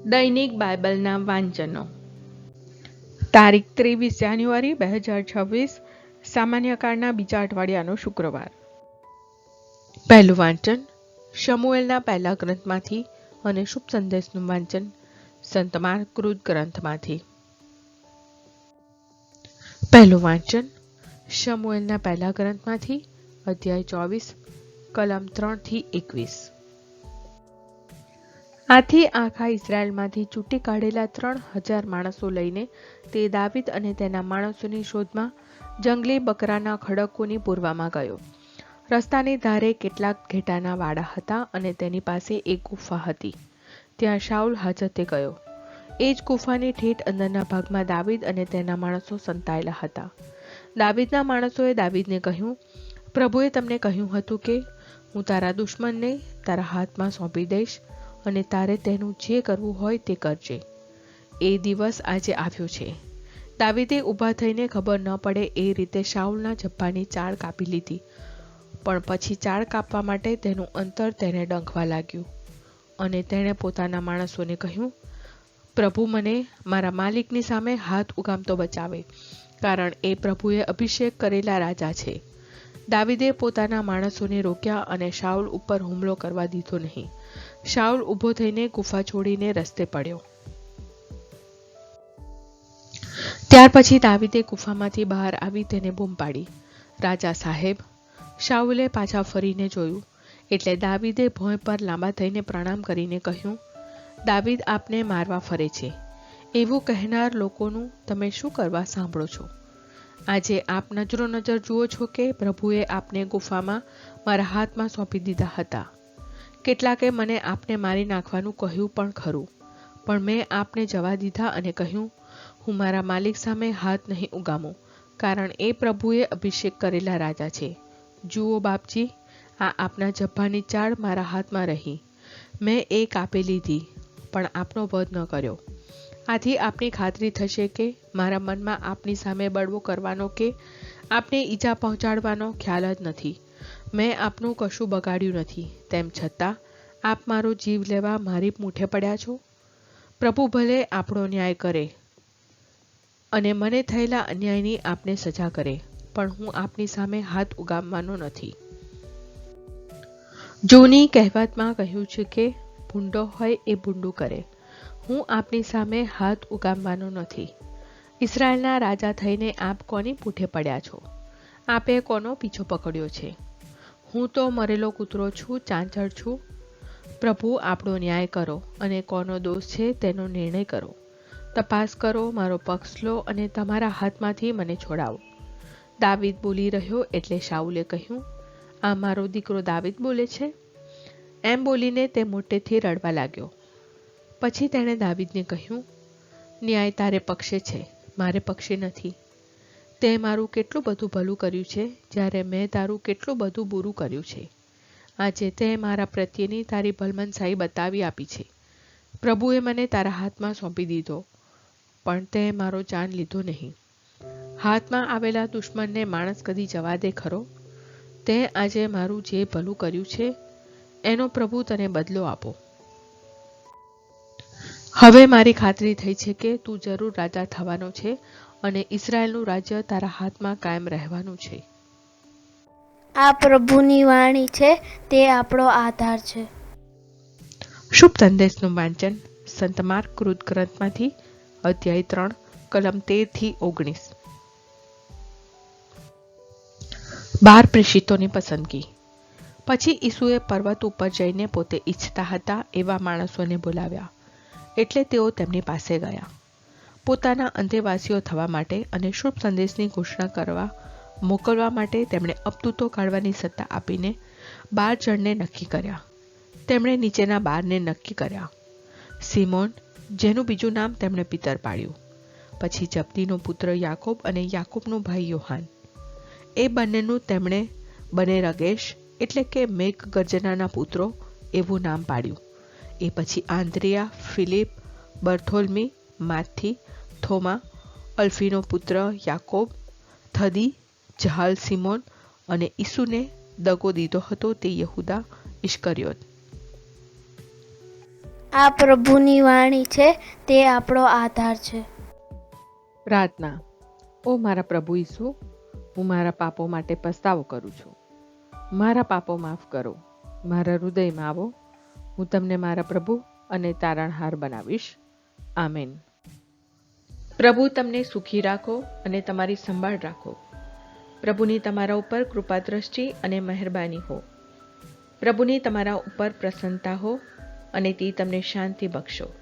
દૈનિક બાઇબલના વાંચનો. તારીખ 23 જાન્યુઆરી 2026, સામાન્ય કાળના બીજા અઠવાડિયાનો શુક્રવાર. પહેલું વાંચન શમુએલના પહેલા ગ્રંથમાંથી અને શુભ સંદેશનું વાંચન સંત માર્ક ગ્રંથમાંથી. પહેલું વાંચન શમુએલના પહેલા ગ્રંથમાંથી, અધ્યાય 24, કલમ 3-21. આથી આખા ઇઝરાયલમાંથી ચૂંટી કાઢેલા 3000 માણસો લઈને તે દાવીદ અને તેના માણસોની શોધમાં જંગલી બકરાના ખડકોની પૂર્વમાં ગયો. રસ્તાની ધારે કેટલાક ઘેટાના વાડા હતા અને તેની પાસે એક ગુફા હતી. ત્યાં શાઉલ હાજતે ગયો. એ જ ગુફાની ઠેઠ અંદરના ભાગમાં દાવીદ અને તેના માણસો સંતાયેલા હતા. દાવીદના માણસોએ દાવીદને કહ્યું, પ્રભુએ તમને કહ્યું હતું કે હું તારા દુશ્મનને તારા હાથમાં સોંપી દઈશ અને તારે તેનું જે કરવું હોય તે કરજે. એ દિવસ આજે આવ્યો છે. દાવીદે ઊભા થઈને ખબર ન પડે એ રીતે શાઉલના જબ્બાની ચાળ કાપી લીધી, પણ પછી ચાળ કાપવા માટે તેનું અંતર તેને ડંખવા લાગ્યું અને તેણે પોતાના માણસોને કહ્યું, પ્રભુ મને મારા માલિકની સામે હાથ ઉગામતો બચાવે, કારણ એ પ્રભુએ અભિષેક કરેલા રાજા છે. દાવીદે પોતાના માણસોને રોક્યા અને શાઉલ ઉપર હુમલો કરવા દીધો નહીં. શાઉલ ઊભો થઈને ગુફા છોડીને રસ્તે પડ્યો. ત્યાર પછી દાવીદે ગુફામાંથી બહાર આવી તેને બૂમ પાડી, રાજા સાહેબ. શાઉલે પાછા ફરીને જોયું એટલે દાવીદે ભોંય પર લાંબા થઈને પ્રણામ કરીને કહ્યું, દાવીદ આપને મારવા ફરે છે. એવું કહેનાર લોકોનું તમે શું કરવા સાંભળો છો? આજે આપ નજરો નજર જુઓ છો કે પ્રભુએ આપને ગુફામાં મારા હાથમાં સોંપી દીધા હતા. કેટલાકે મને આપને મારી નાખવાનું કહ્યું પણ ખરું, પણ મેં આપને જવા દીધા અને કહ્યું, હું મારા માલિક સામે હાથ નહીં ઉગામું, કારણ એ પ્રભુએ અભિષેક કરેલા રાજા છે. જુઓ બાપજી, આ આપના જબ્બાની ચાળ મારા હાથમાં રહી. મેં એ કાપી લીધી, પણ આપનો વધ ન કર્યો. આથી આપની ખાતરી થશે કે મારા મનમાં આપની સામે બળવો કરવાનો કે આપને ઈજા પહોંચાડવાનો ખ્યાલ જ નથી. મેં આપનું કશું બગાડ્યું નથી, તેમ છતાં આપ મારો જીવ લેવા મારી મૂઠે પડ્યા છો. પ્રભુ ભલે આપણો ન્યાય કરે અને મને થયેલા અન્યાયની આપને સજા કરે, પણ હું આપની સામે હાથ ઉગામવાનો નથી. જૂની કહેવતમાં કહ્યું છે કે ભૂંડો હોય એ ભૂંડું કરે. હું આપની સામે હાથ ઉગામવાનો નથી. ઇઝરાયલના રાજા થઈને આપ કોની પૂઠે પડ્યા છો? આપે કોનો પીછો પકડ્યો છે? હું તો મરેલો કૂતરો છું, ચાંચડ છું. પ્રભુ આપણો ન્યાય કરો અને કોનો દોષ છે તેનો નિર્ણય કરો. તપાસ કરો, મારો પક્ષ લો અને તમારા હાથમાંથી મને છોડાવો. દાવીદ બોલી રહ્યો એટલે શાઉલે કહ્યું, આ મારો દીકરો દાવીદ બોલે છે. એમ બોલીને તે મોટેથી રડવા લાગ્યો. પછી તેણે દાવીદને કહ્યું, ન્યાય તારે પક્ષે છે, મારે પક્ષે નથી. તે મારું કેટલું બધું ભલું કર્યું છે, જ્યારે મેં તારું કેટલું બધું બુરું કર્યું છે. આજે તે મારા પ્રત્યેની તારી ભલમનસાઈ બતાવી આપી છે. પ્રભુએ મને તારા હાથમાં સોંપી દીધો, પણ તે મારો જાન લીધો નહીં. હાથમાં આવેલા દુશ્મનને માણસ કદી જવા દે ખરો? તે આજે મારું જે ભલું કર્યું છે એનો પ્રભુ તને બદલો આપો. હવે મારી ખાતરી થઈ છે કે તું જરૂર રાજા થવાનો છે અને ઇઝરાયલનું રાજ્ય તારા હાથમાં કાયમ રહેવાનું છે. આ પ્રભુની વાણી છે, તે આપણો આધાર છે. શુભ સંદેશનું વાંચન સંત માર્ક ગ્રંથમાંથી, અધ્યાય 3, કલમ 13-19. 12 પ્રેષિતોની પસંદગી. પછી ઈસુએ પર્વત ઉપર જઈને પોતે ઈચ્છતા હતા એવા માણસોને બોલાવ્યા, એટલે તેઓ તેમની પાસે ગયા. પોતાના અંતેવાસીઓ થવા માટે અને શુભ સંદેશની ઘોષણા કરવા મોકલવા માટે તેમણે અપદૂતો કાઢવાની સત્તા આપીને 12 જણને નક્કી કર્યા. તેમણે નીચેના 12ને નક્કી કર્યા. સિમોન, જેનું બીજું નામ તેમણે પિતર પાડ્યું. પછી જબ્દીનો પુત્ર યાકોબ અને યાકોબનો ભાઈ યોહાન. એ બંનેનું તેમણે બનેરગેશ એટલે કે મેઘ ગર્જનાના પુત્રો એવું નામ પાડ્યું. એ પછી આંદ્રિયા, ફિલિપ, બર્થોલ્મી, માથી, થોમા, અલ્ફીનો પુત્ર યાકોબ, થદી, જહાલ સિમોન અને ઈસુને દગો દીધો હતો તે યહૂદા ઇસ્કરિયોત. આ પ્રભુની વાણી છે, તે આપણો આધાર છે. પ્રાર્થના. ઓ મારા પ્રભુ ઈસુ, હું મારા પાપો માટે પસ્તાવો કરું છું. મારા પાપો માફ કરો. મારા હૃદયમાં આવો. હું તમને મારા પ્રભુ અને તારણહાર બનાવીશ. આમેન. પ્રભુ તમને સુખી રાખો અને તમારી સંભાળ રાખો. પ્રભુની તમારા ઉપર કૃપા દ્રષ્ટિ અને મહેરબાની હો. પ્રભુની તમારા ઉપર પ્રસન્નતા હો અને તે તમને શાંતિ બક્ષો.